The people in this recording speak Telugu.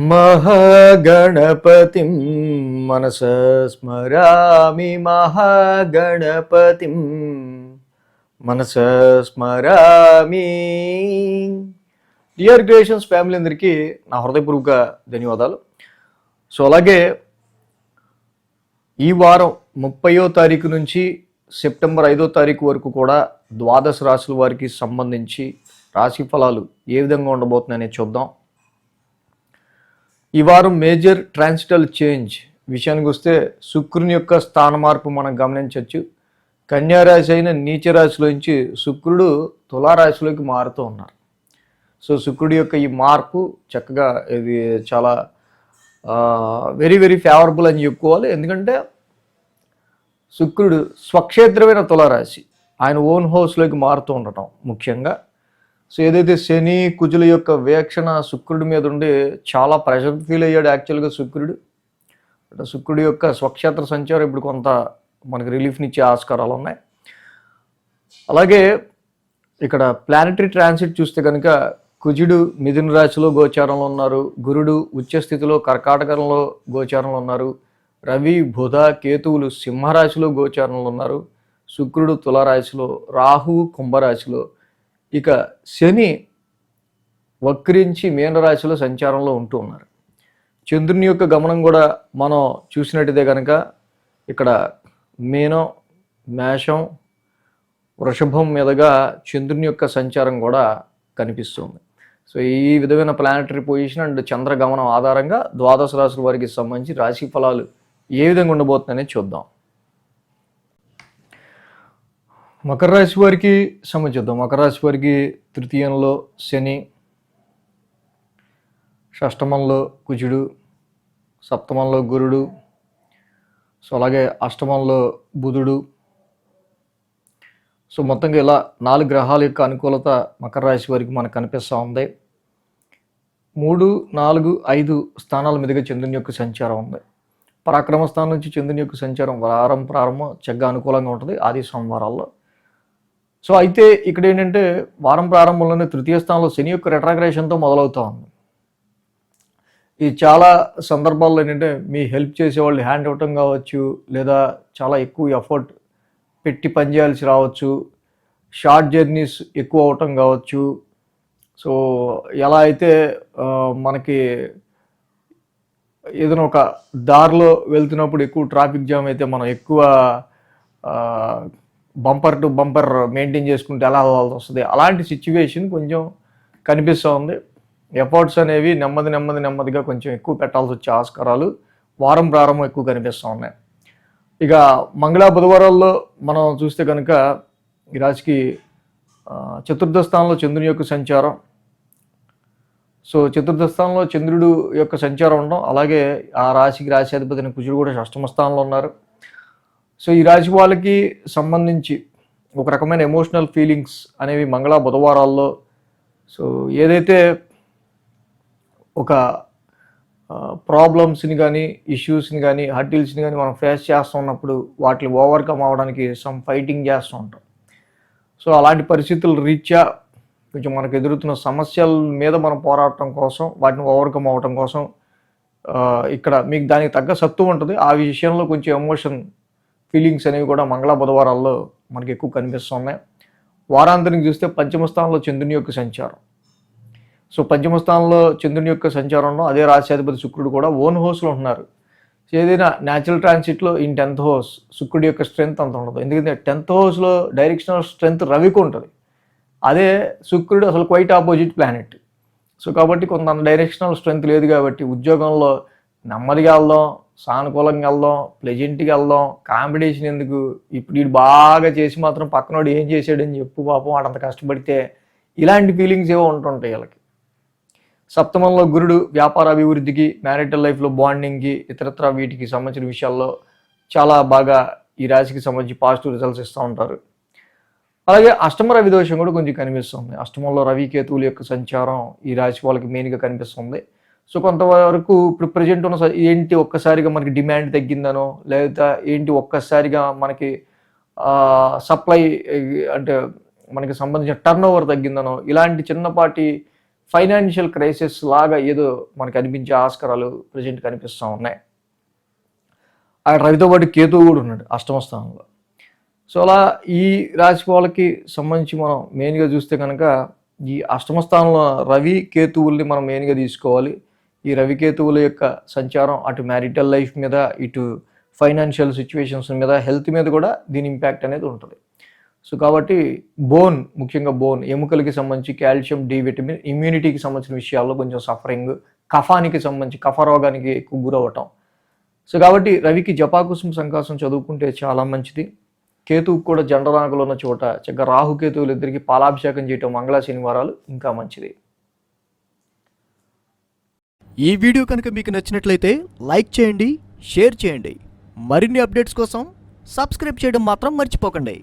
మహాగణపతిం మనసా స్మరామి మహాగణపతిం మనసా స్మరామి. డియర్ క్రియేషన్స్ ఫ్యామిలీ అందరికీ నా హృదయపూర్వక ధన్యవాదాలు. సో అలాగే ఈ వారం 30వ తారీఖు నుంచి సెప్టెంబర్ 5వ తారీఖు వరకు కూడా ద్వాదశ రాశుల వారికి సంబంధించి రాశి ఫలాలు ఏ విధంగా ఉండబోతున్నాయని చూద్దాం. ఈ వారం మేజర్ ట్రాన్సిటల్ చేంజ్ విషయానికి వస్తే శుక్రుని యొక్క స్థాన మార్పు మనం గమనించవచ్చు. కన్యారాశి అయిన నీచ రాశిలోంచి శుక్రుడు తులారాశిలోకి మారుతూ ఉన్నారు. సో శుక్రుడి యొక్క ఈ మార్పు చక్కగా ఇది చాలా వెరీ వెరీ ఫేవరబుల్ అని చెప్పుకోవాలి. ఎందుకంటే శుక్రుడు స్వక్షేత్రమైన తులారాశి ఆయన ఓన్ హౌస్లోకి మారుతూ ఉండటం ముఖ్యంగా. సో ఏదైతే శని కుజుల యొక్క వీక్షణ శుక్రుడి మీద ఉండి చాలా ప్రెషర్ ఫీల్ అయ్యాడు యాక్చువల్గా శుక్రుడు. శుక్రుడి యొక్క స్వక్షేత్ర సంచారం ఇప్పుడు కొంత మనకు రిలీఫ్నిచ్చే ఆస్కారాలు ఉన్నాయి. అలాగే ఇక్కడ ప్లానటరీ ట్రాన్సిట్ చూస్తే కనుక కుజుడు మిథున రాశిలో గోచారంలో ఉన్నారు, గురుడు ఉచ్చస్థితిలో కర్కాటకంలో గోచారంలో ఉన్నారు, రవి బుధ కేతువులు సింహరాశిలో గోచారంలో ఉన్నారు, శుక్రుడు తులారాశిలో, రాహువు కుంభరాశిలో, ఇక శని వక్రించి మీనరాశిలో సంచారంలో ఉంటూ ఉన్నారు. చంద్రుని యొక్క గమనం కూడా మనం చూసినట్టుదే కనుక ఇక్కడ మీనం, మేషం, వృషభం మీదుగా చంద్రుని యొక్క సంచారం కూడా కనిపిస్తుంది. సో ఈ విధమైన ప్లానటరీ పొజిషన్ అండ్ చంద్ర గమనం ఆధారంగా ద్వాదశ రాశుల వారికి సంబంధించి రాశి ఫలాలు ఏ విధంగా ఉండబోతుందనేది చూద్దాం. మకర రాశి వారికి సంబంధించుద్దాం. మకర రాశి వారికి తృతీయంలో శని, షష్టమంలో కుజుడు, సప్తమంలో గురుడు, సో అలాగే అష్టమంలో బుధుడు. సో మొత్తంగా ఇలా 4 గ్రహాల యొక్క అనుకూలత మకర రాశి వారికి మనకు కనిపిస్తూ ఉంది. 3, 4, 5 స్థానాల మీదుగా చంద్రుని యొక్క సంచారం ఉంది. పరాక్రమ స్థానం నుంచి చంద్రుని యొక్క సంచారం వారం ప్రారంభం చక్కగా అనుకూలంగా ఉంటుంది ఆది సోమవారాల్లో. సో అయితే ఇక్కడ ఏంటంటే వారం ప్రారంభంలోనే తృతీయ స్థానంలో శని యొక్క రెట్రాగ్రేషన్తో మొదలవుతూ ఉంది. ఈ చాలా సందర్భాల్లో ఏంటంటే మీ హెల్ప్ చేసేవాళ్ళు హ్యాండ్ ఇవ్వటం కావచ్చు, లేదా చాలా ఎక్కువ ఎఫర్ట్ పెట్టి పనిచేయాల్సి రావచ్చు, షార్ట్ జర్నీస్ ఎక్కువ అవటం కావచ్చు. సో ఎలా అయితే మనకి ఏదైనా ఒక దారిలో వెళ్తున్నప్పుడు ఎక్కువ ట్రాఫిక్ జామ్ అయితే మనం ఎక్కువ బంపర్ టు బంపర్ మెయింటైన్ చేసుకుంటే ఎలా అవ్వాల్సి వస్తుంది, అలాంటి సిచ్యువేషన్ కొంచెం కనిపిస్తూ ఉంది. ఎఫర్ట్స్ అనేవి నెమ్మదిగా కొంచెం ఎక్కువ పెట్టాల్సి వచ్చే ఆస్కారాలు వారం ప్రారంభం ఎక్కువ కనిపిస్తూ ఉన్నాయి. ఇక మంగళ బుధవారాల్లో మనం చూస్తే కనుక ఈ రాశికి చతుర్థ స్థానంలో చంద్రుని యొక్క సంచారం. సో చతుర్థ స్థానంలో చంద్రుడు యొక్క సంచారం ఉండడం, అలాగే ఆ రాశికి రాశ్యాధిపతి కుజుడు కూడా షష్టమ స్థానంలో ఉన్నారు. సో ఈ రాశి వాళ్ళకి సంబంధించి ఒక రకమైన ఎమోషనల్ ఫీలింగ్స్ అనేవి మంగళ బుధవారాల్లో, సో ఏదైతే ఒక ప్రాబ్లమ్స్ని కానీ ఇష్యూస్ని కానీ హర్డిల్స్ని కానీ మనం ఫేస్ చేస్తూ ఉన్నప్పుడు వాటిని ఓవర్కమ్ అవ్వడానికి సమ్ ఫైటింగ్ చేస్తూ ఉంటాం. సో అలాంటి పరిస్థితులు రీత్యా కొంచెం మనకు ఎదురుతున్న సమస్యల మీద మనం పోరాటం కోసం, వాటిని ఓవర్కమ్ అవ్వటం కోసం ఇక్కడ మీకు దానికి తగ్గ సత్తు ఉంటుంది. ఆ విషయంలో కొంచెం ఎమోషన్ ఫీలింగ్స్ అనేవి కూడా మంగళ బుధవారాల్లో మనకి ఎక్కువ కనిపిస్తున్నాయి. వారాంతరం చూస్తే పంచమ స్థానంలో చంద్రుని యొక్క సంచారం. సో పంచమ స్థానంలో చంద్రుని యొక్క సంచారంలో అదే రాశ్యాధిపతి శుక్రుడు కూడా ఓన్ హౌస్లో ఉంటున్నారు. సో ఏదైనా న్యాచురల్ ట్రాన్సిట్లో ఇన్ 10th హౌస్ శుక్రుడి యొక్క స్ట్రెంత్ అంత ఉండదు. ఎందుకంటే 10th హౌస్లో డైరెక్షనల్ స్ట్రెంత్ రవికి ఉంటుంది. అదే శుక్రుడు అసలు క్వైట్ ఆపోజిట్ ప్లానెట్. సో కాబట్టి కొంత డైరెక్షనల్ స్ట్రెంత్ లేదు కాబట్టి ఉద్యోగంలో నెమ్మదిగా వెళ్దాం, సానుకూలంగా వెళ్దాం, ప్లెజెంట్గా వెళ్దాం, కాంపిటీషన్ ఎందుకు, ఇప్పుడు వీడు బాగా చేసి మాత్రం పక్కనోడు ఏం చేసాడని చెప్పు పాపం వాడంత కష్టపడితే, ఇలాంటి ఫీలింగ్స్ ఏవో ఉంటుంటాయి వీళ్ళకి. సప్తమంలో గురుడు వ్యాపార అభివృద్ధికి, మ్యారిటల్ లైఫ్లో బాండింగ్కి, ఇతరత్ర వీటికి సంబంధించిన విషయాల్లో చాలా బాగా ఈ రాశికి సంబంధించి పాజిటివ్ రిజల్ట్స్ ఇస్తూ ఉంటారు. అలాగే అష్టమ రవి దోషం కూడా కొంచెం కనిపిస్తుంది. అష్టమంలో రవి కేతువుల యొక్క సంచారం ఈ రాశి వాళ్ళకి మెయిన్గా కనిపిస్తుంది. సో కొంతవరకు ఇప్పుడు ప్రజెంట్ ఉన్న ఏంటి ఒక్కసారిగా మనకి డిమాండ్ తగ్గిందనో, లేదా ఏంటి ఒక్కసారిగా మనకి సప్లై అంటే మనకి సంబంధించిన టర్న్ ఓవర్ తగ్గిందనో, ఇలాంటి చిన్నపాటి ఫైనాన్షియల్ క్రైసిస్ లాగా ఏదో మనకు అనిపించే ఆస్కారాలు ప్రజెంట్ కనిపిస్తూ ఉన్నాయి. ఆ రవితో పాటు కేతువు కూడా ఉన్నాడు అష్టమ స్థానంలో. సో అలా ఈ రాశి వాళ్ళకి సంబంధించి మనం మెయిన్గా చూస్తే కనుక ఈ అష్టమ స్థానంలో రవి కేతువుల్ని మనం మెయిన్గా తీసుకోవాలి. ఈ రవి కేతువుల యొక్క సంచారం అటు మ్యారిటల్ లైఫ్ మీద, ఇటు ఫైనాన్షియల్ సిచ్యువేషన్స్ మీద, హెల్త్ మీద కూడా దీని ఇంపాక్ట్ అనేది ఉంటుంది. సో కాబట్టి బోన్, ముఖ్యంగా బోన్, ఎముకలకి సంబంధించి కాల్షియం, డి విటమిన్, ఇమ్యూనిటీకి సంబంధించిన విషయాల్లో కొంచెం సఫరింగ్, కఫానికి సంబంధించి కఫ రోగానికి ఎక్కువ గురవటం. సో కాబట్టి రవికి జపాకుసుమ సంకాసం చదువుకుంటే చాలా మంచిది. కేతువుకు కూడా జండరాకులు ఉన్న చోట చక్కగా రాహుకేతువులు ఇద్దరికి పాలాభిషేకం చేయటం మంగళ శనివారాలు ఇంకా మంచిది. ఈ వీడియో కనుక మీకు నచ్చినట్లయితే లైక్ చేయండి, షేర్ చేయండి. మరిన్ని అప్డేట్స్ కోసం సబ్స్క్రైబ్ చేయడం మాత్రం మర్చిపోకండి.